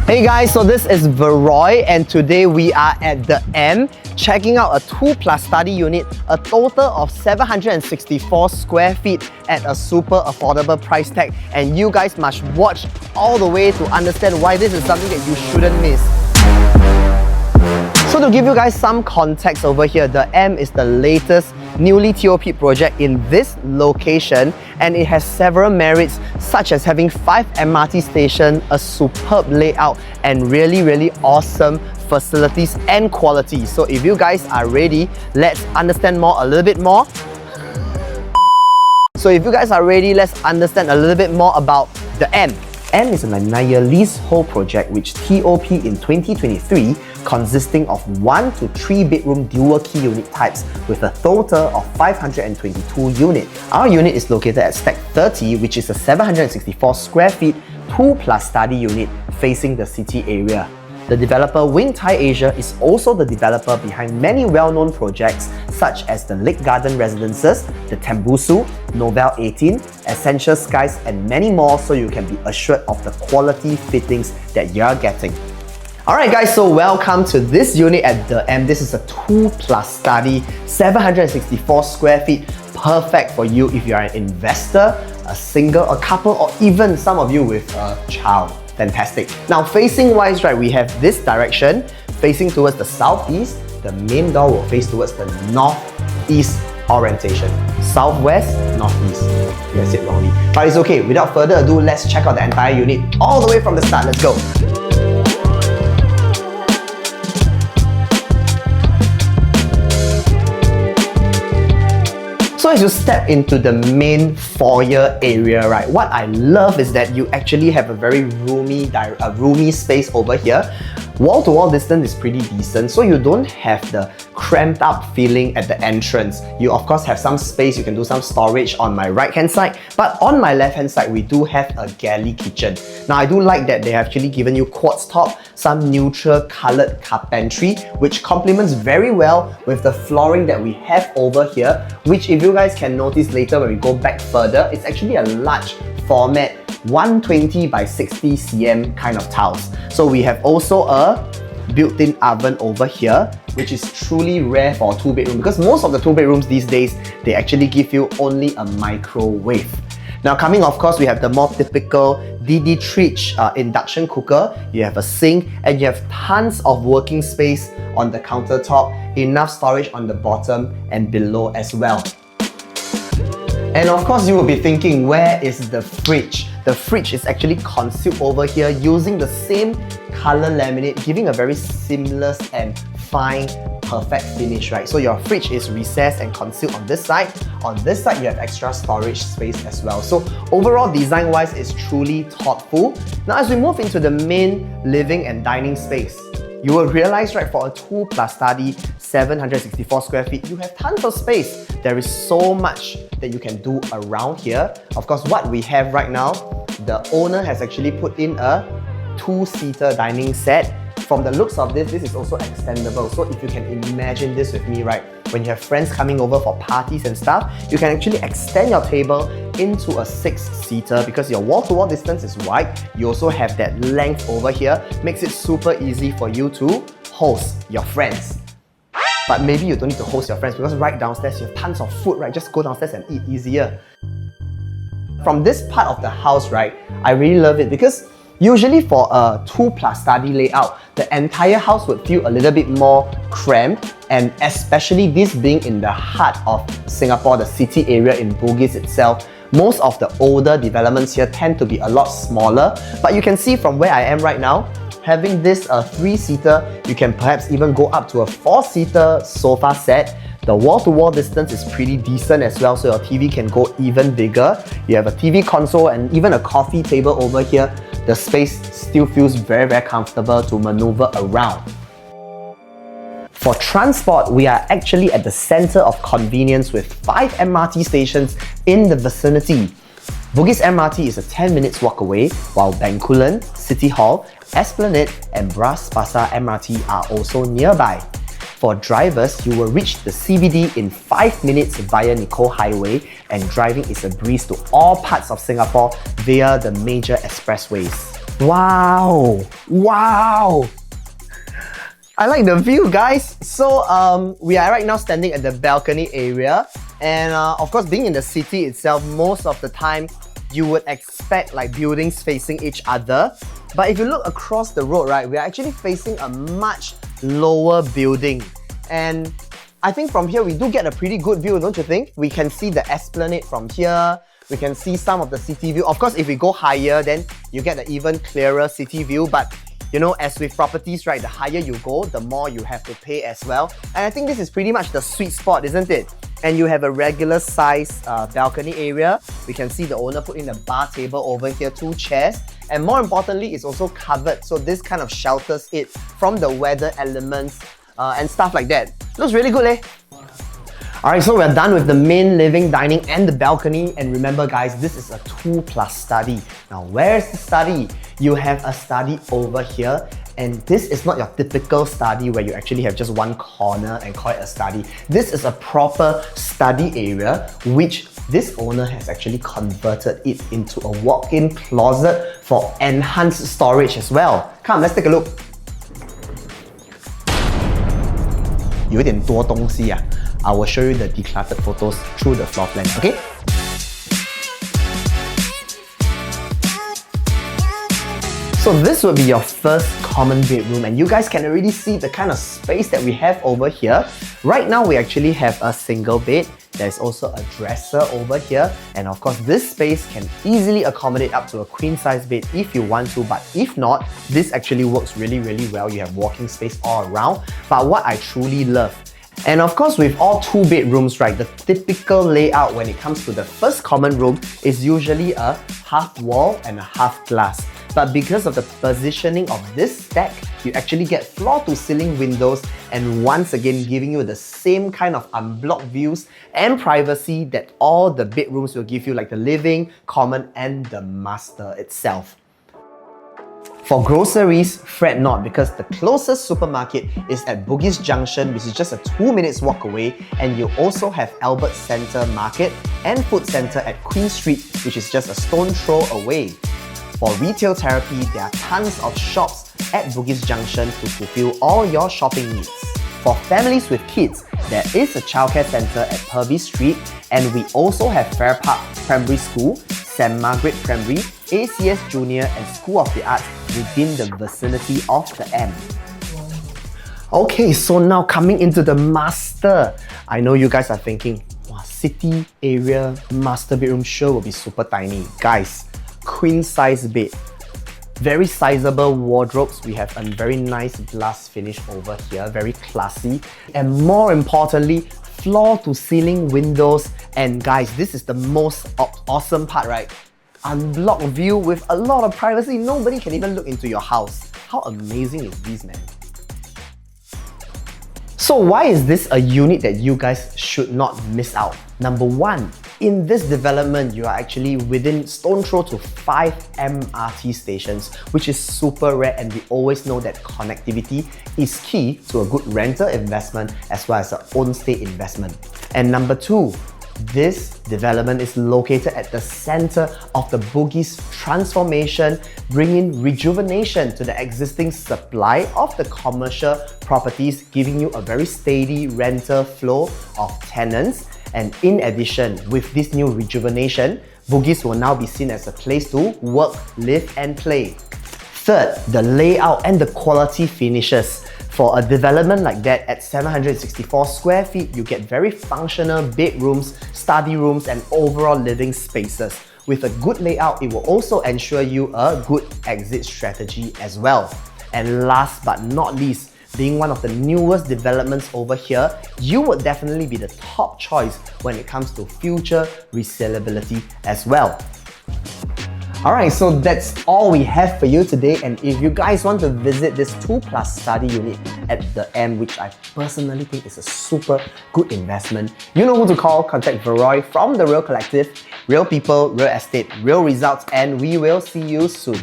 Hey guys, so this is Veroy and today we are at the M checking out a 2+ study unit, a total of 764 square feet at a super affordable price tag, and you guys must watch all the way to understand why this is something that you shouldn't miss. So to give you guys some context over here, the M is the latest newly TOP project in this location, and it has several merits such as having 5 MRT stations, a superb layout, and really awesome facilities and quality. So if you guys are ready, let's understand more a little bit more. So if you guys are ready, let's understand a little bit more about the M. M is a 9-year leasehold project which TOP in 2023, consisting of 1 to 3 bedroom dual key unit types with a total of 522 units. Our unit is located at Stack 30, which is a 764 square feet 2+ study unit facing the city area. The developer Wing Thai Asia is also the developer behind many well-known projects such as the Lake Garden Residences, the Tembusu, Novel 18, Essential Skies, and many more, so you can be assured of the quality fittings that you're getting. Alright guys, so welcome to this unit at the M. This is a 2+ study, 764 square feet, perfect for you if you are an investor, a single, a couple, or even some of you with a child. Fantastic. Now facing wise, right, we have this direction facing towards the southeast. The main door will face towards the northeast orientation. Southwest, northeast. You guys said wrongly. But it's okay. Without further ado, let's check out the entire unit all the way from the start. Let's go. So as you step into the main foyer area, right, what I love is that you actually have a very roomy space over here. Wall-to-wall distance is pretty decent, so you don't have the cramped up feeling at the entrance. You of course have some space, you can do some storage on my right hand side, but on my left hand side we do have a galley kitchen. Now I do like that they have actually given you quartz top, some neutral coloured carpentry, which complements very well with the flooring that we have over here, which if you guys can notice later when we go back further, it's actually a large format 120 by 60 cm kind of tiles. So we have also a built-in oven over here, which is truly rare for a 2-bedroom, because most of the 2-bedrooms these days, they actually give you only a microwave. Now coming, of course, we have the more typical DD Tridge induction cooker. You have a sink and you have tons of working space on the countertop, enough storage on the bottom and below as well. And of course you will be thinking, where is the fridge? The fridge is actually concealed over here using the same color laminate, giving a very seamless and fine, perfect finish, right? So your fridge is recessed and concealed on this side. On this side, you have extra storage space as well. So overall, design-wise, it's truly thoughtful. Now as we move into the main living and dining space, you will realize, right, for a 2+ study, 764 square feet, you have tons of space. There is so much that you can do around here. Of course, what we have right now, the owner has actually put in a 2-seater dining set. From the looks of this is also extendable. So if you can imagine this with me, right, when you have friends coming over for parties and stuff, you can actually extend your table into a 6-seater because your wall-to-wall distance is wide. You also have that length over here, makes it super easy for you to host your friends. But maybe you don't need to host your friends because right downstairs you have tons of food, right? Just go downstairs and eat easier. From this part of the house, right, I really love it because usually for a 2+ study layout, the entire house would feel a little bit more cramped, and especially this being in the heart of Singapore, the city area in Bugis itself, most of the older developments here tend to be a lot smaller. But you can see from where I am right now, having this 3-seater, you can perhaps even go up to a 4-seater sofa set. The wall-to-wall distance is pretty decent as well, so your TV can go even bigger. You have a TV console and even a coffee table over here. The space still feels very comfortable to maneuver around. For transport, we are actually at the center of convenience with 5 MRT stations in the vicinity. Bugis MRT is a 10 minutes walk away, while Bencoolen, City Hall, Esplanade and Bras Basah MRT are also nearby. For drivers, you will reach the CBD in 5 minutes via Nicole Highway, and driving is a breeze to all parts of Singapore via the major expressways. Wow! Wow! I like the view, guys. So we are right now standing at the balcony area, and of course, being in the city itself, most of the time you would expect like buildings facing each other. But if you look across the road, right, we are actually facing a much lower building, and I think from here we do get a pretty good view, don't you think? We can see the Esplanade from here. We can see some of the city view. Of course, if we go higher, then you get an even clearer city view. But you know, as with properties, right, the higher you go, the more you have to pay as well. And I think this is pretty much the sweet spot, isn't it? And you have a regular size balcony area. We can see the owner put in a bar table over here, 2 chairs. And more importantly, it's also covered. So this kind of shelters it from the weather elements and stuff like that. Looks really good, eh? Alright, so we're done with the main living, dining and the balcony. And remember guys, this is a 2+ study. Now where's the study? You have a study over here, and this is not your typical study where you actually have just one corner and call it a study. This is a proper study area which this owner has actually converted it into a walk-in closet for enhanced storage as well. Come, let's take a look. 有点多东西啊。I will show you the decluttered photos through the floor plan, okay? So this will be your first common bedroom, and you guys can already see the kind of space that we have over here. Right now we actually have a single bed. There's also a dresser over here, and of course this space can easily accommodate up to a queen size bed if you want to, but if not, this actually works really well. You have walking space all around. But what I truly love, and of course with all 2 bedrooms, right, the typical layout when it comes to the first common room is usually a half wall and a half glass. But because of the positioning of this stack, you actually get floor to ceiling windows, and once again giving you the same kind of unblocked views and privacy that all the bedrooms will give you, like the living, common and the master itself. For groceries, fret not, because the closest supermarket is at Bugis Junction, which is just a 2 minutes walk away, and you also have Albert Centre Market and Food Centre at Queen Street, which is just a stone throw away. For retail therapy, there are tons of shops at Bugis Junction to fulfill all your shopping needs. For families with kids, there is a childcare centre at Purvis Street, and we also have Fair Park Primary School, St. Margaret Primary, ACS Junior and School of the Arts within the vicinity of the M. Okay, so now coming into the master. I know you guys are thinking, wow, city area master bedroom sure will be super tiny. Guys, queen size bed. Very sizable wardrobes. We have a very nice glass finish over here, very classy. And more importantly, floor to ceiling windows. And guys, this is the most awesome part, right? Unblocked view with a lot of privacy. Nobody can even look into your house. How amazing is this, man? So why is this a unit that you guys should not miss out? Number 1, in this development, you are actually within stone throw to 5 MRT stations, which is super rare, and we always know that connectivity is key to a good rental investment as well as an own stay investment. And number 2, this development is located at the center of the Bugis transformation, bringing rejuvenation to the existing supply of the commercial properties, giving you a very steady rental flow of tenants. And in addition, with this new rejuvenation, Bugis will now be seen as a place to work, live and play. Third, the layout and the quality finishes. For a development like that at 764 square feet, you get very functional bedrooms, study rooms and overall living spaces. With a good layout, it will also ensure you a good exit strategy as well. And last but not least, being one of the newest developments over here, you would definitely be the top choice when it comes to future resellability as well. Alright, so that's all we have for you today, and if you guys want to visit this 2+ study unit at the M, which I personally think is a super good investment, you know who to call. Contact Veroy from The Real Collective. Real people, real estate, real results, and we will see you soon.